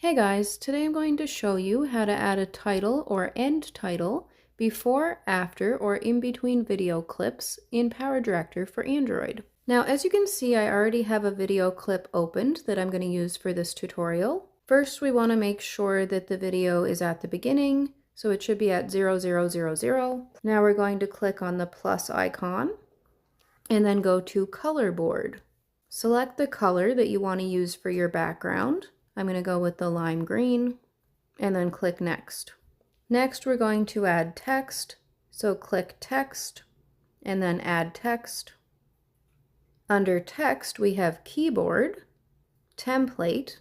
Hey guys, today I'm going to show you how to add a title or end title before, after, or in between video clips in PowerDirector for Android. Now, as you can see, I already have a video clip opened that I'm going to use for this tutorial. First, we want to make sure that the video is at the beginning, so it should be at 0000. Now we're going to click on the plus icon and then go to Color Board. Select the color that you want to use for your background. I'm going to go with the lime green and then click Next. Next, we're going to add text. So click Text and then Add Text. Under Text, we have Keyboard, Template.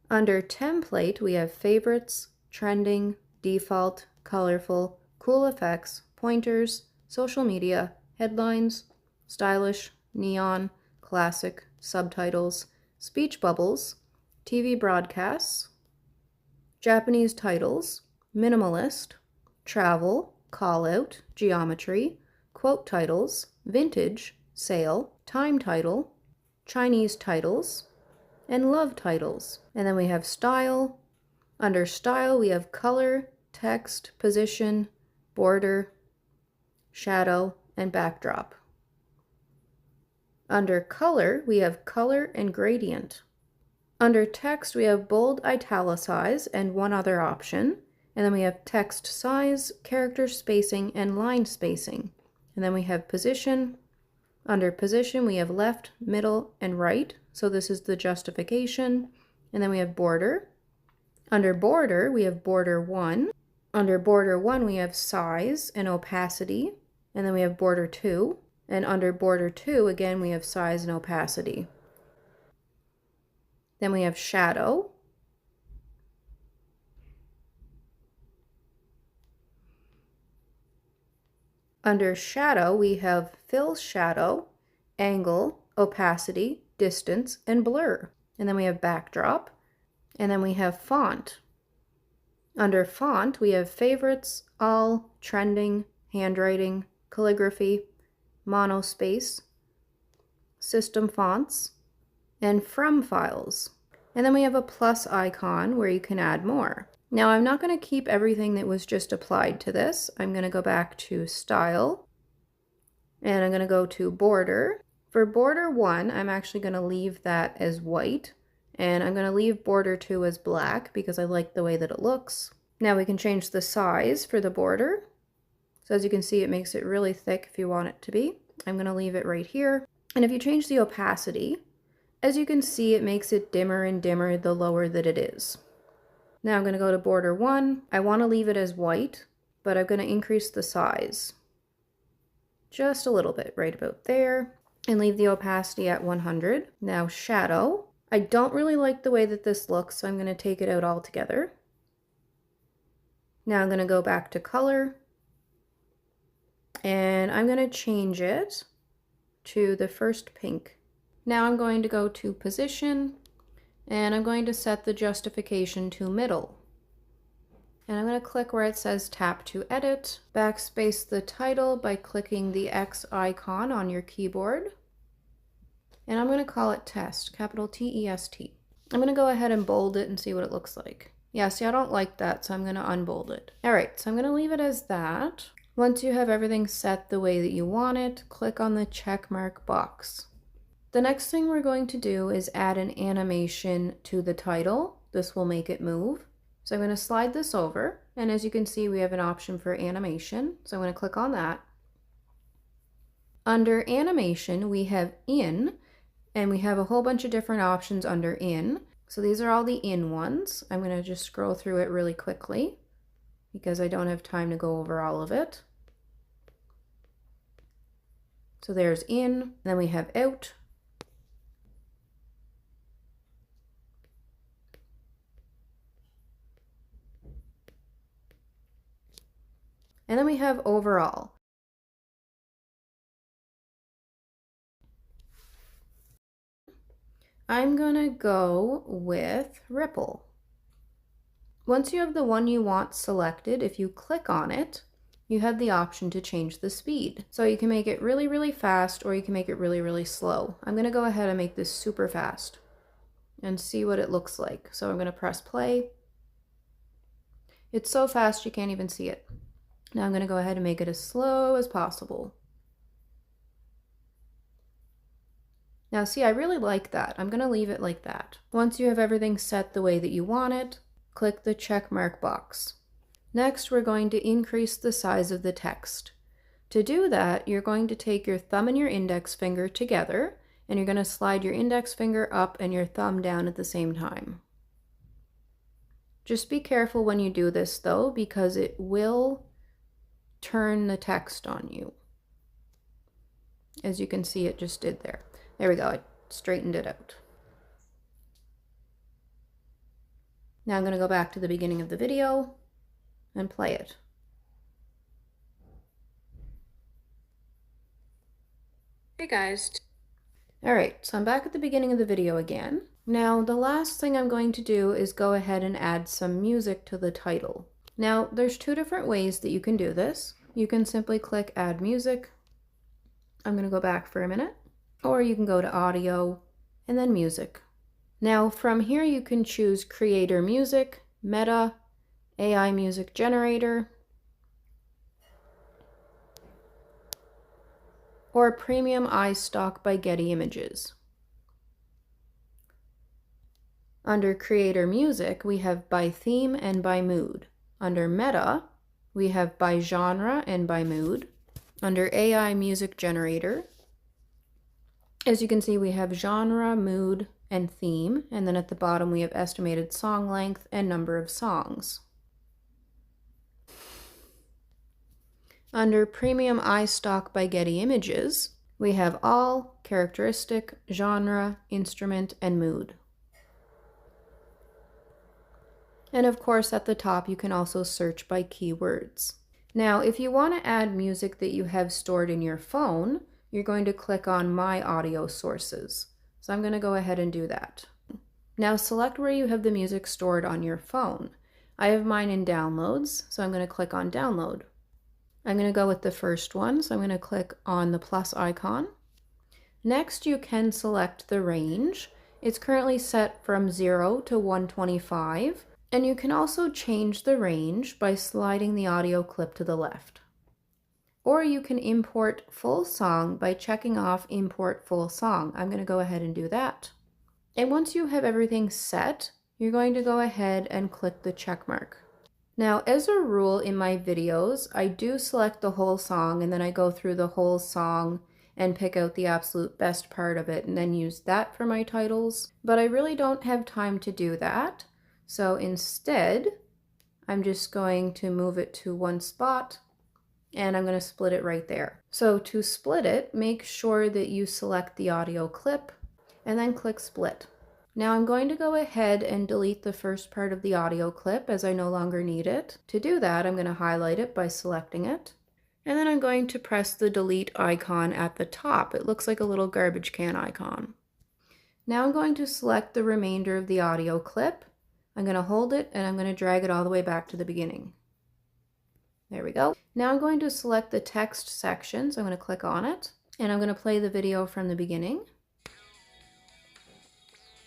Under Template, we have Favorites, Trending, Default, Colorful, Cool Effects, Pointers, Social Media, Headlines, Stylish, Neon, Classic, Subtitles, Speech bubbles, TV broadcasts, Japanese titles, minimalist, travel, call-out, geometry, quote titles, vintage, sale, time title, Chinese titles, and love titles. And then we have style. Under style, we have color, text, position, border, shadow, and backdrop. Under color, we have color and gradient. Under text, we have bold, italicize, and one other option. And then we have text size, character spacing, and line spacing. And then we have position. Under position, we have left, middle, and right. So this is the justification. And then we have border. Under border, we have border 1. Under border 1, we have size and opacity. And then we have border 2. And under border 2, again, we have size and opacity. Then we have shadow. Under shadow, we have fill shadow, angle, opacity, distance, and blur. And then we have backdrop. And then we have font. Under font, we have favorites, all, trending, handwriting, calligraphy, monospace, system fonts, and from files. And then we have a plus icon where you can add more. Now I'm not going to keep everything that was just applied to this. I'm going to go back to style and I'm going to go to border. For border 1, I'm actually going to leave that as white and I'm going to leave border 2 as black because I like the way that it looks. Now we can change the size for the border. So as you can see, it makes it really thick if you want it to be. I'm going to leave it right here. And if you change the opacity, as you can see, it makes it dimmer and dimmer the lower that it is. Now I'm going to go to border 1. I want to leave it as white, but I'm going to increase the size just a little bit, right about there, and leave the opacity at 100. Now shadow. I don't really like the way that this looks, so I'm going to take it out altogether. Now I'm going to go back to color. And I'm going to change it to the first pink. Now I'm going to go to position and I'm going to set the justification to middle. And I'm going to click where it says tap to edit, backspace the title by clicking the X icon on your keyboard. And I'm going to call it test, capital T-E-S-T. I'm going to go ahead and bold it and see what it looks like. Yeah, see, I don't like that, so I'm going to unbold it. All right, so I'm going to leave it as that. Once you have everything set the way that you want it, click on the check mark box. The next thing we're going to do is add an animation to the title. This will make it move. So I'm going to slide this over, and as you can see, we have an option for animation. So I'm going to click on that. Under animation, we have in, and we have a whole bunch of different options under in. So these are all the in ones. I'm going to just scroll through it really quickly because I don't have time to go over all of it. So there's in, then we have out. And then we have overall. I'm gonna go with ripple. Once you have the one you want selected, if you click on it, you have the option to change the speed. So you can make it really, really fast or you can make it really, really slow. I'm gonna go ahead and make this super fast. and see what it looks like. So I'm going to press play. It's so fast you can't even see it. Now I'm going to go ahead and make it as slow as possible. Now see, I really like that. I'm going to leave it like that. Once you have everything set the way that you want it, click the check mark box. Next, we're going to increase the size of the text. To do that, you're going to take your thumb and your index finger together, and you're going to slide your index finger up and your thumb down at the same time. Just be careful when you do this though, because it will turn the text on you. As you can see, it just did there. There we go, I straightened it out. Now I'm going to go back to the beginning of the video and play it. Hey guys. Alright, so I'm back at the beginning of the video again. Now the last thing I'm going to do is go ahead and add some music to the title. Now there's two different ways that you can do this. You can simply click add music. I'm going to go back for a minute. Or you can go to audio and then music. Now from here you can choose creator music, meta, AI music generator, or premium iStock by Getty Images. Under creator music, we have by theme and by mood. Under meta, we have by genre and by mood. Under AI music generator, as you can see, we have genre, mood, and theme, and then at the bottom we have estimated song length and number of songs. Under Premium iStock by Getty Images, we have all, characteristic, genre, instrument, and mood. And of course at the top you can also search by keywords. Now if you want to add music that you have stored in your phone, you're going to click on My Audio Sources. So I'm going to go ahead and do that. Now select where you have the music stored on your phone. I have mine in Downloads, so I'm going to click on Download. I'm going to go with the first one, so I'm going to click on the plus icon. Next, you can select the range. It's currently set from 0 to 125, and you can also change the range by sliding the audio clip to the left. Or you can import full song by checking off Import Full Song. I'm going to go ahead and do that. And once you have everything set, you're going to go ahead and click the check mark. Now, as a rule in my videos, I do select the whole song and then I go through the whole song and pick out the absolute best part of it and then use that for my titles. But I really don't have time to do that. So instead, I'm just going to move it to one spot and I'm going to split it right there. So to split it, make sure that you select the audio clip and then click split. Now I'm going to go ahead and delete the first part of the audio clip as I no longer need it. To do that, I'm going to highlight it by selecting it. And then I'm going to press the delete icon at the top. It looks like a little garbage can icon. Now I'm going to select the remainder of the audio clip. I'm going to hold it and I'm going to drag it all the way back to the beginning. There we go. Now I'm going to select the text section, so I'm going to click on it. And I'm going to play the video from the beginning.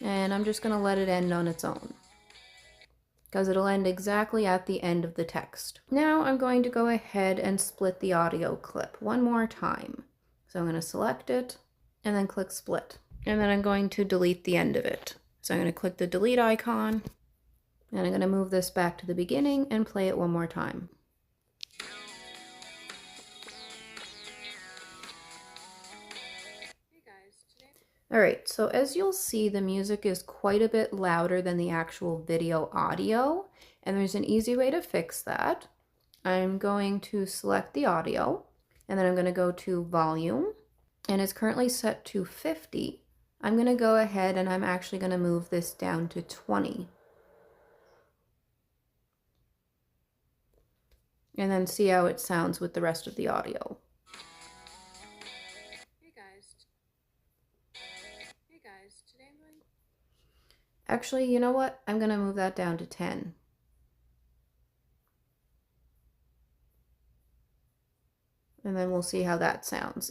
And I'm just going to let it end on its own, because it'll end exactly at the end of the text. Now I'm going to go ahead and split the audio clip one more time. So I'm going to select it and then click split. And then I'm going to delete the end of it. So I'm going to click the delete icon and I'm going to move this back to the beginning and play it one more time. Alright, so as you'll see, the music is quite a bit louder than the actual video audio, and there's an easy way to fix that. I'm going to select the audio, and then I'm going to go to volume, and it's currently set to 50. I'm going to go ahead and I'm actually going to move this down to 20. And then see how it sounds with the rest of the audio. Actually, you know what? I'm going to move that down to 10. And then we'll see how that sounds.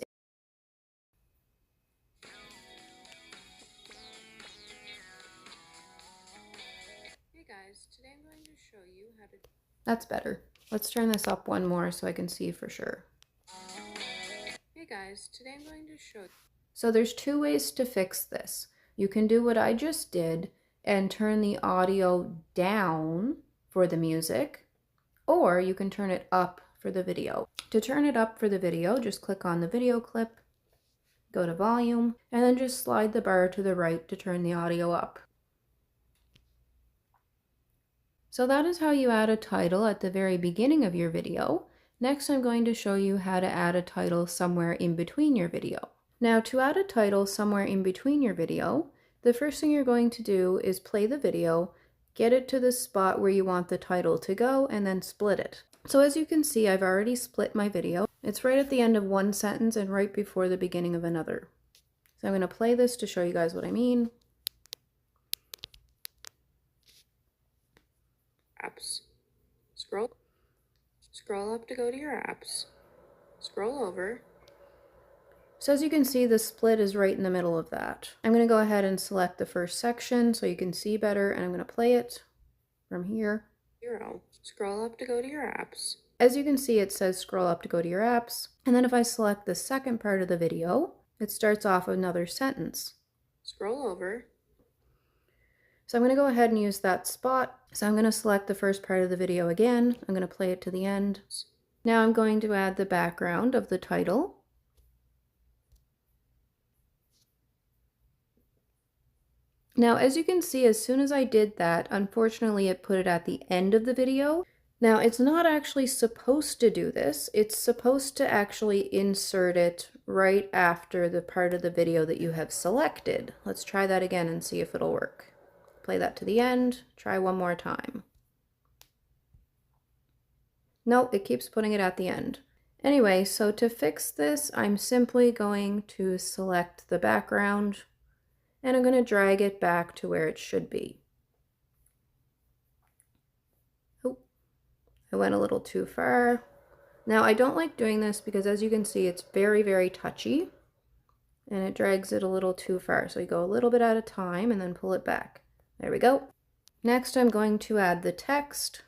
guys, today I'm going to show you how to... That's better. Let's turn this up one more so I can see for sure. Hey guys, today I'm going to show you... So there's two ways to fix this. You can do what I just did and turn the audio down for the music, or you can turn it up for the video. To turn it up for the video, just click on the video clip, go to volume, and then just slide the bar to the right to turn the audio up. So that is how you add a title at the very beginning of your video. Next, I'm going to show you how to add a title somewhere in between your video. Now, to add a title somewhere in between your video, the first thing you're going to do is play the video, get it to the spot where you want the title to go, and then split it. So as you can see, I've already split my video. It's right at the end of one sentence and right before the beginning of another. So I'm going to play this to show you guys what I mean. Apps. Scroll up to go to your apps. Scroll over. So as you can see, the split is right in the middle of that. I'm going to go ahead and select the first section so you can see better, and I'm going to play it from here. 0. Scroll up to go to your apps. As you can see, it says scroll up to go to your apps. And then if I select the second part of the video, it starts off another sentence. Scroll over. So I'm going to go ahead and use that spot. So I'm going to select the first part of the video again. I'm going to play it to the end. Now I'm going to add the background of the title. Now, as you can see, as soon as I did that, unfortunately it put it at the end of the video. Now, it's not actually supposed to do this. It's supposed to actually insert it right after the part of the video that you have selected. Let's try that again and see if it'll work. Play that to the end, try one more time. Nope, it keeps putting it at the end. Anyway, so to fix this, I'm simply going to select the background and I'm going to drag it back to where it should be. Oh, I went a little too far. Now, I don't like doing this because as you can see, it's very, very touchy and it drags it a little too far. So you go a little bit at a time and then pull it back. There we go. Next, I'm going to add the text.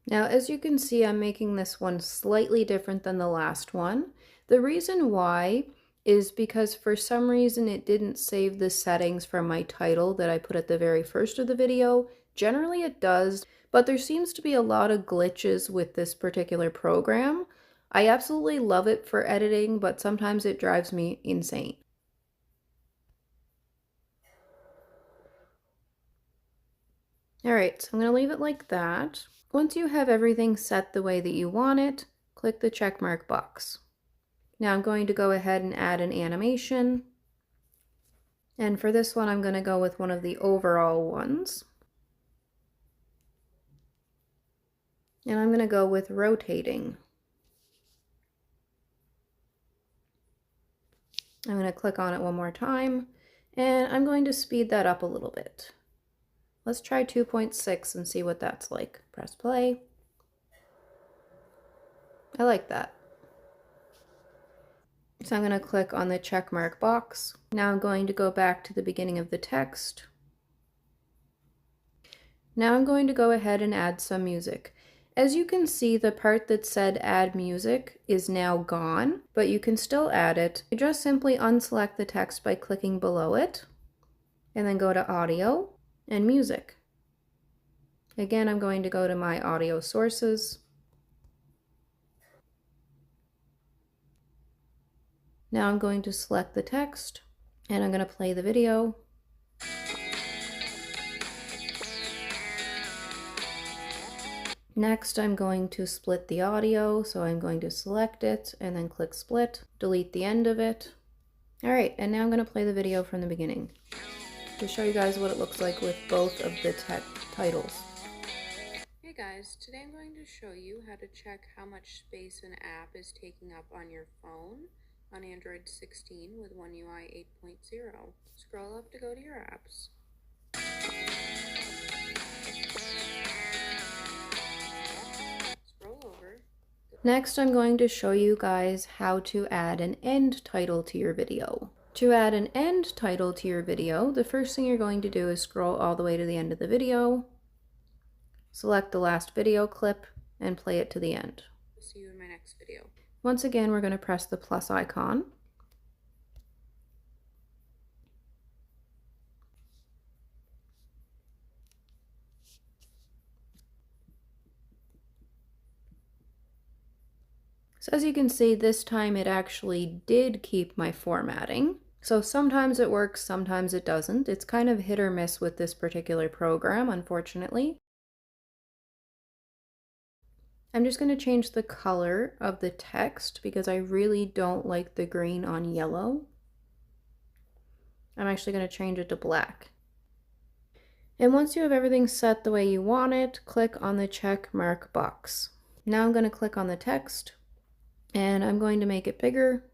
Now, as you can see, I'm making this one slightly different than the last one. The reason why is because for some reason it didn't save the settings from my title that I put at the very first of the video. Generally it does, but there seems to be a lot of glitches with this particular program. I absolutely love it for editing, but sometimes it drives me insane. All right, so I'm going to leave it like that. Once you have everything set the way that you want it, click the check mark box. Now I'm going to go ahead and add an animation. And for this one, I'm going to go with one of the overall ones. And I'm going to go with rotating. I'm going to click on it one more time, and I'm going to speed that up a little bit. Let's try 2.6 and see what that's like. Press play. I like that. So I'm going to click on the check mark box. Now I'm going to go back to the beginning of the text. Now I'm going to go ahead and add some music. As you can see, the part that said add music is now gone, but you can still add it. You just simply unselect the text by clicking below it, and then go to audio and music. Again, I'm going to go to my audio sources. Now I'm going to select the text and I'm going to play the video. Next, I'm going to split the audio, so I'm going to select it and then click split, delete the end of it. All right, and now I'm going to play the video from the beginning to show you guys what it looks like with both of the titles. Hey guys, today I'm going to show you how to check how much space an app is taking up on your phone on Android 16 with One UI 8.0. Scroll up to go to your apps. Next, I'm going to show you guys how to add an end title to your video. To add an end title to your video, the first thing you're going to do is scroll all the way to the end of the video, select the last video clip, and play it to the end. See you in my next video. Once again, we're going to press the plus icon. So as you can see, this time it actually did keep my formatting. So sometimes it works, sometimes it doesn't. It's kind of hit or miss with this particular program, unfortunately. I'm just going to change the color of the text because I really don't like the green on yellow. I'm actually going to change it to black. And once you have everything set the way you want it, click on the check mark box. Now I'm going to click on the text and I'm going to make it bigger.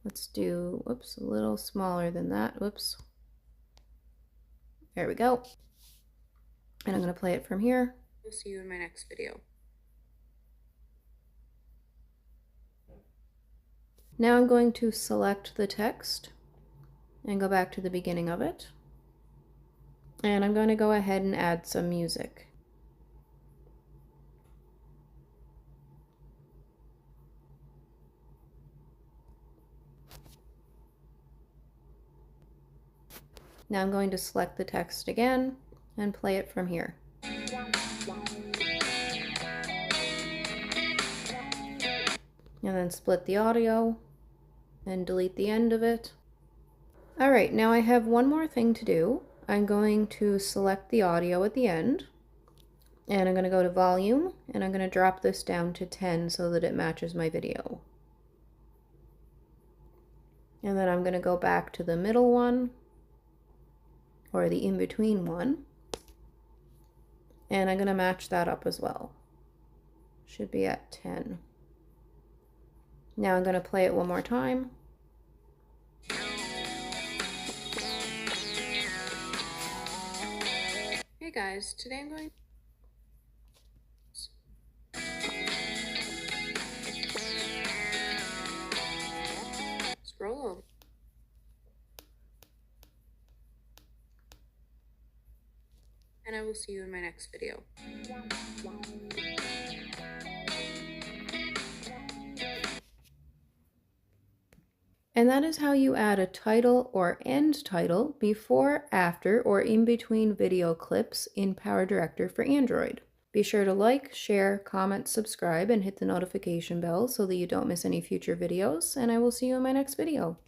Let's do, whoops, a little smaller than that. Whoops. There we go. And I'm going to play it from here. We'll see you in my next video. Now I'm going to select the text and go back to the beginning of it. And I'm going to go ahead and add some music. Now I'm going to select the text again and play it from here. And then split the audio and delete the end of it. All right, now I have one more thing to do. I'm going to select the audio at the end and I'm going to go to volume and I'm going to drop this down to 10 so that it matches my video. And then I'm going to go back to the middle one or the in-between one and I'm going to match that up as well. Should be at 10. Now I'm going to play it one more time. Hey guys, today I'm going scroll over. And I will see you in my next video. And that is how you add a title or end title before, after, or in between video clips in PowerDirector for Android. Be sure to like, share, comment, subscribe, and hit the notification bell so that you don't miss any future videos, and I will see you in my next video.